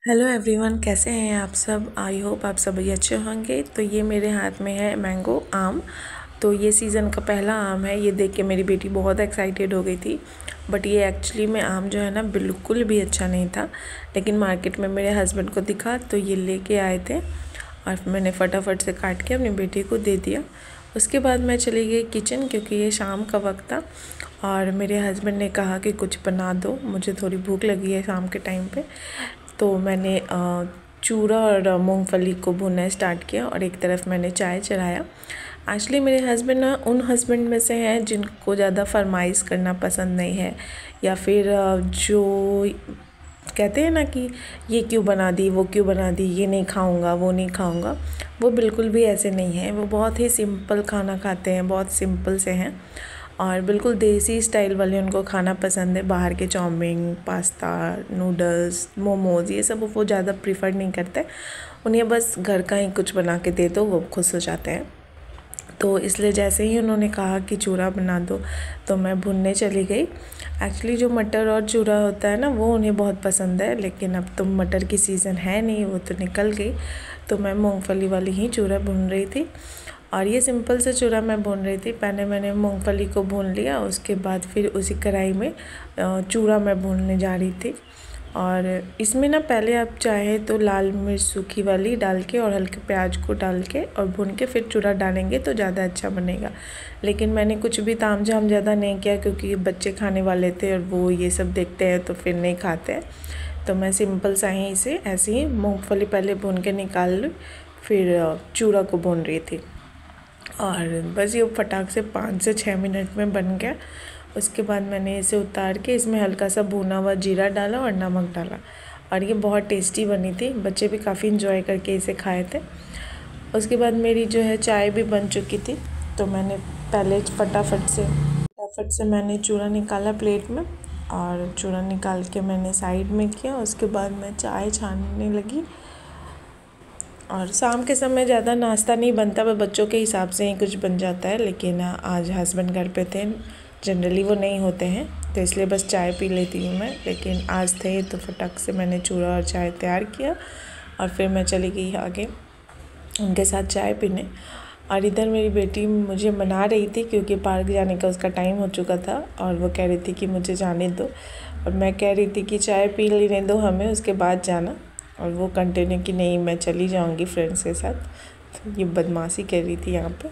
Hello everyone, कैसे हैं आप सब। आई होप आप सभी अच्छे होंगे। तो ये मेरे हाथ में है मैंगो आम। तो ये सीज़न का पहला आम है। ये देख के मेरी बेटी बहुत एक्साइटेड हो गई थी। बट ये एक्चुअली में आम जो है ना बिल्कुल भी अच्छा नहीं था। लेकिन मार्केट में मेरे हस्बैंड को दिखा तो ये लेके आए थे और मैंने फटाफट से काट के अपनी बेटी को दे दिया। उसके बाद मैं चली गई किचन, क्योंकि ये शाम का वक्त था और मेरे हस्बैंड ने कहा कि कुछ बना दो, मुझे थोड़ी भूख लगी है शाम के टाइम पे। तो मैंने चूरा और मूंगफली को भूनना स्टार्ट किया और एक तरफ मैंने चाय चढ़ाया। एक्चुअली मेरे हस्बैंड ना उन हस्बैंड में से हैं जिनको ज़्यादा फरमाइश करना पसंद नहीं है, या फिर जो कहते हैं ना कि ये क्यों बना दी, वो क्यों बना दी, ये नहीं खाऊंगा, वो नहीं खाऊंगा। वो बिल्कुल भी ऐसे नहीं है। वो बहुत ही सिंपल खाना खाते हैं, बहुत सिंपल से हैं और बिल्कुल देसी स्टाइल वाले उनको खाना पसंद है। बाहर के चाउमीन, पास्ता, नूडल्स, मोमोज़ ये सब वो ज़्यादा प्रीफर नहीं करते। उन्हें बस घर का ही कुछ बना के दे दो, वो खुश हो जाते हैं। तो इसलिए जैसे ही उन्होंने कहा कि चूरा बना दो तो मैं भुनने चली गई। एक्चुअली जो मटर और चूरा होता है ना वो उन्हें बहुत पसंद है, लेकिन अब तो मटर की सीज़न है नहीं, वो तो निकल गई। तो मैं मूंगफली वाली ही चूरा भून रही थी और ये सिंपल से चूरा मैं भून रही थी। पहले मैंने मूंगफली को भून लिया, उसके बाद फिर उसी कढ़ाई में चूरा मैं भूनने जा रही थी। और इसमें ना पहले आप चाहे तो लाल मिर्च सूखी वाली डाल के और हल्के प्याज को डाल के और भून के फिर चूरा डालेंगे तो ज़्यादा अच्छा बनेगा। लेकिन मैंने कुछ भी तामझाम ज़्यादा नहीं किया, क्योंकि बच्चे खाने वाले थे और वो ये सब देखते हैं तो फिर नहीं खाते हैं। तो मैं सिंपल सा ही इसे ऐसे ही मूँगफली पहले भून के निकाल ली, फिर चूरा को भून रही थी और बस ये फटाक से 5 से 6 मिनट में बन गया। उसके बाद मैंने इसे उतार के इसमें हल्का सा भुना हुआ जीरा डाला और नमक डाला और ये बहुत टेस्टी बनी थी। बच्चे भी काफ़ी इंजॉय करके इसे खाए थे। उसके बाद मेरी जो है चाय भी बन चुकी थी, तो मैंने पहले फटाफट से मैंने चूरा निकाला प्लेट में और चूरा निकाल के मैंने साइड में किया। उसके बाद मैं चाय छानने लगी। और शाम के समय ज़्यादा नाश्ता नहीं बनता, वह बच्चों के हिसाब से ही कुछ बन जाता है। लेकिन आज हस्बैंड घर पे थे, जनरली वो नहीं होते हैं, तो इसलिए बस चाय पी लेती हूँ मैं। लेकिन आज थे तो फटाक से मैंने चूरा और चाय तैयार किया और फिर मैं चली गई आगे उनके साथ चाय पीने। और इधर मेरी बेटी मुझे मना रही थी, क्योंकि पार्क जाने का उसका टाइम हो चुका था और वो कह रही थी कि मुझे जाने दो, और मैं कह रही थी कि चाय पी लेने दो हमें, उसके बाद जाना। और वो कंटिन्यू कि नहीं मैं चली जाऊंगी फ्रेंड्स के साथ। तो ये बदमाशी कर रही थी यहाँ पे।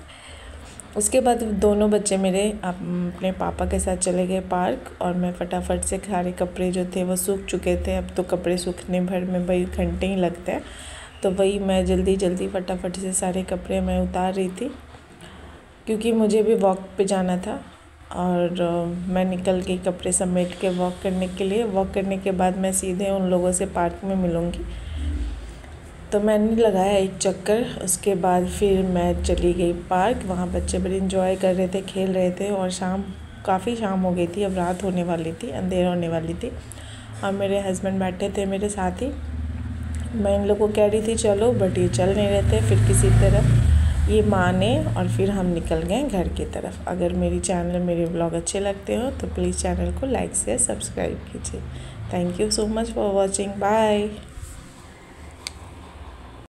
उसके बाद दोनों बच्चे मेरे अपने पापा के साथ चले गए पार्क और मैं फटाफट से सारे कपड़े जो थे वो सूख चुके थे। अब तो कपड़े सूखने भर में भाई घंटे ही लगते हैं, तो वही मैं जल्दी फटाफट से सारे कपड़े मैं उतार रही थी, क्योंकि मुझे भी वॉक पे जाना था। और मैं निकल गई कपड़े समेट के वॉक करने के लिए। वॉक करने के बाद मैं सीधे उन लोगों से पार्क में मिलूँगी, तो मैंने लगाया एक चक्कर। उसके बाद फिर मैं चली गई पार्क। वहाँ बच्चे बड़े इंजॉय कर रहे थे, खेल रहे थे और काफ़ी शाम हो गई थी, अब रात होने वाली थी, अंधेरा होने वाली थी। और मेरे हस्बैंड बैठे थे मेरे साथ ही। मैं इन लोगों को कह रही थी चलो, बट ये चल नहीं रहे थे। फिर किसी तरह ये माने और फिर हम निकल गए घर की तरफ। अगर मेरे ब्लॉग अच्छे लगते हो तो प्लीज़ चैनल को लाइक शेयर सब्सक्राइब कीजिए। Thank you so much for watching. Bye.